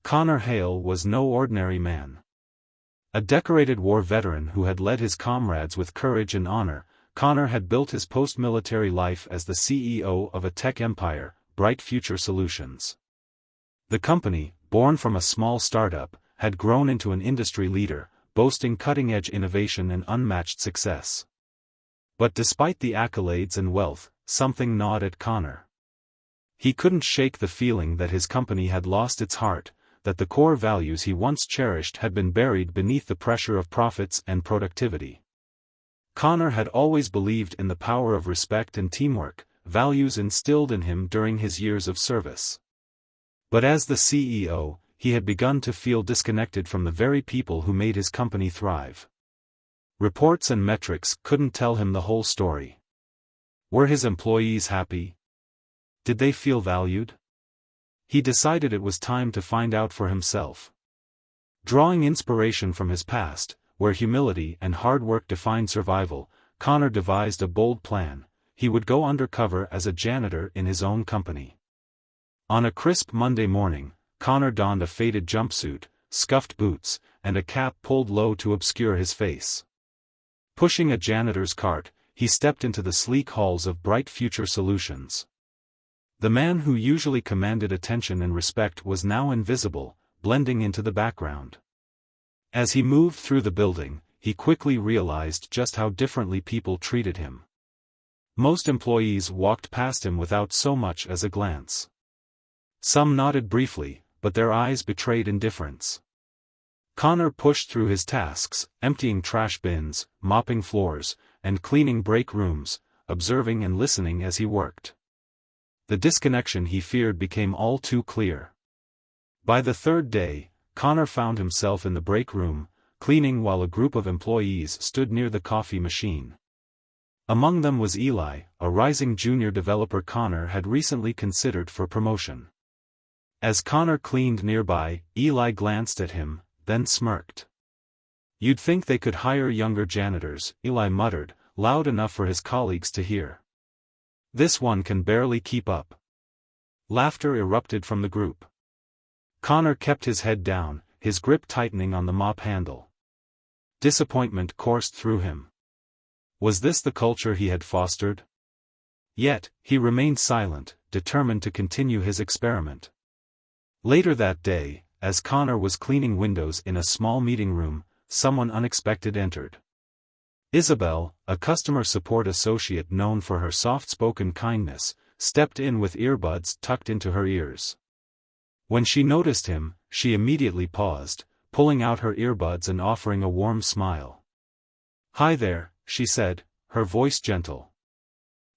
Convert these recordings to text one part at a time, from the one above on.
Connor Hale was no ordinary man. A decorated war veteran who had led his comrades with courage and honor, Connor had built his post-military life as the CEO of a tech empire, Bright Future Solutions. The company, born from a small startup, had grown into an industry leader, boasting cutting-edge innovation and unmatched success. But despite the accolades and wealth, something gnawed at Connor. He couldn't shake the feeling that his company had lost its heart, that the core values he once cherished had been buried beneath the pressure of profits and productivity. Connor had always believed in the power of respect and teamwork, values instilled in him during his years of service. But as the CEO, he had begun to feel disconnected from the very people who made his company thrive. Reports and metrics couldn't tell him the whole story. Were his employees happy? Did they feel valued? He decided it was time to find out for himself. Drawing inspiration from his past, where humility and hard work defined survival, Connor devised a bold plan. He would go undercover as a janitor in his own company. On a crisp Monday morning, Connor donned a faded jumpsuit, scuffed boots, and a cap pulled low to obscure his face. Pushing a janitor's cart, he stepped into the sleek halls of Bright Future Solutions. The man who usually commanded attention and respect was now invisible, blending into the background. As he moved through the building, he quickly realized just how differently people treated him. Most employees walked past him without so much as a glance. Some nodded briefly, but their eyes betrayed indifference. Connor pushed through his tasks, emptying trash bins, mopping floors, and cleaning break rooms, observing and listening as he worked. The disconnection he feared became all too clear. By the third day, Connor found himself in the break room, cleaning while a group of employees stood near the coffee machine. Among them was Eli, a rising junior developer Connor had recently considered for promotion. As Connor cleaned nearby, Eli glanced at him, then smirked. "You'd think they could hire younger janitors," Eli muttered, loud enough for his colleagues to hear. "This one can barely keep up." Laughter erupted from the group. Connor kept his head down, his grip tightening on the mop handle. Disappointment coursed through him. Was this the culture he had fostered? Yet, he remained silent, determined to continue his experiment. Later that day, as Connor was cleaning windows in a small meeting room, someone unexpected entered. Isabel, a customer support associate known for her soft-spoken kindness, stepped in with earbuds tucked into her ears. When she noticed him, she immediately paused, pulling out her earbuds and offering a warm smile. "Hi there," she said, her voice gentle.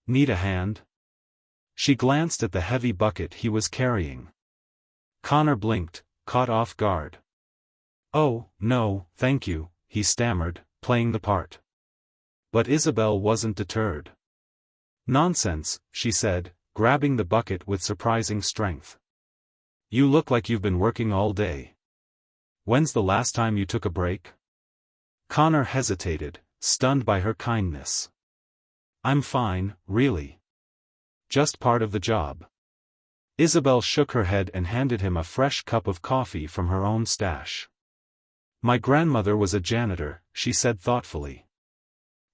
"Need a hand?" She glanced at the heavy bucket he was carrying. Connor blinked, caught off guard. "Oh, no, thank you," he stammered, playing the part. But Isabel wasn't deterred. "Nonsense," she said, grabbing the bucket with surprising strength. "You look like you've been working all day. When's the last time you took a break?" Connor hesitated, stunned by her kindness. "I'm fine, really. Just part of the job." Isabel shook her head and handed him a fresh cup of coffee from her own stash. "My grandmother was a janitor," she said thoughtfully.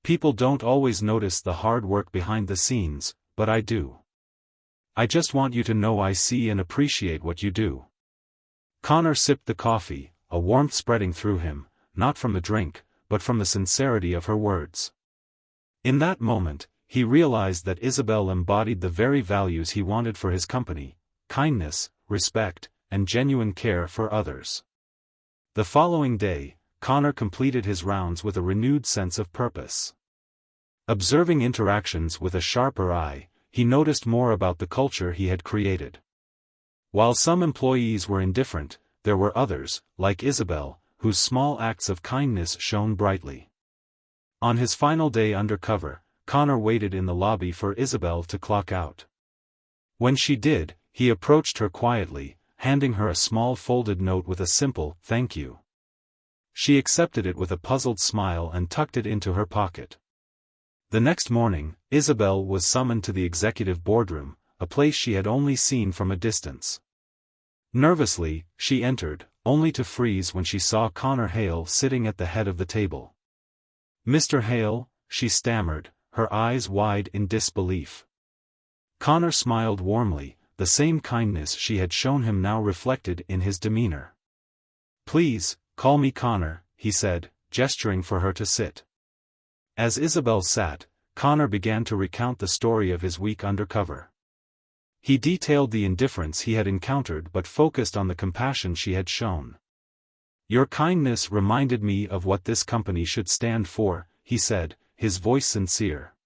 "People don't always notice the hard work behind the scenes, but I do. I just want you to know I see and appreciate what you do." Connor sipped the coffee, a warmth spreading through him, not from the drink, but from the sincerity of her words. In that moment, he realized that Isabel embodied the very values he wanted for his company: kindness, respect, and genuine care for others. The following day, Connor completed his rounds with a renewed sense of purpose. Observing interactions with a sharper eye, he noticed more about the culture he had created. While some employees were indifferent, there were others, like Isabel, whose small acts of kindness shone brightly. On his final day undercover, Connor waited in the lobby for Isabel to clock out. When she did, he approached her quietly, handing her a small folded note with a simple "thank you." She accepted it with a puzzled smile and tucked it into her pocket. The next morning, Isabel was summoned to the executive boardroom, a place she had only seen from a distance. Nervously, she entered, only to freeze when she saw Connor Hale sitting at the head of the table. "Mr. Hale," she stammered, her eyes wide in disbelief. Connor smiled warmly, the same kindness she had shown him now reflected in his demeanor. "Please, call me Connor," he said, gesturing for her to sit. As Isabel sat, Connor began to recount the story of his week undercover. He detailed the indifference he had encountered but focused on the compassion she had shown. "Your kindness reminded me of what this company should stand for," he said, his voice sincere.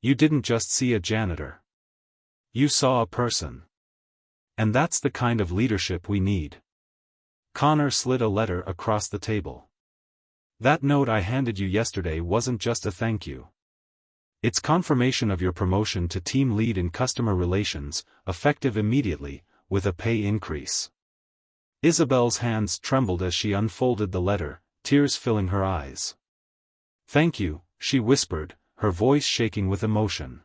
"You didn't just see a janitor. You saw a person. And that's the kind of leadership we need." Connor slid a letter across the table. "That note I handed you yesterday wasn't just a thank you. It's confirmation of your promotion to team lead in customer relations, effective immediately, with a pay increase." Isabel's hands trembled as she unfolded the letter, tears filling her eyes. "Thank you," she whispered, her voice shaking with emotion.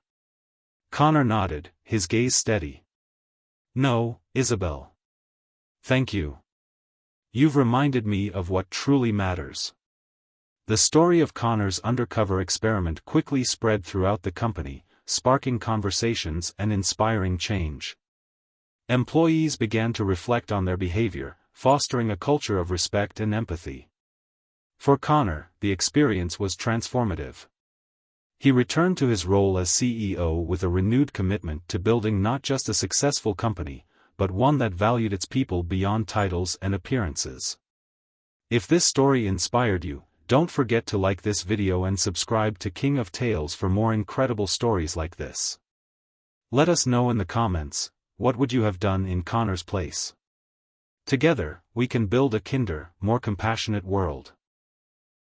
Connor nodded, his gaze steady. "No, Isabel. Thank you. You've reminded me of what truly matters." The story of Connor's undercover experiment quickly spread throughout the company, sparking conversations and inspiring change. Employees began to reflect on their behavior, fostering a culture of respect and empathy. For Connor, the experience was transformative. He returned to his role as CEO with a renewed commitment to building not just a successful company, but one that valued its people beyond titles and appearances. If this story inspired you, don't forget to like this video and subscribe to King of Tales for more incredible stories like this. Let us know in the comments, what would you have done in Connor's place? Together, we can build a kinder, more compassionate world.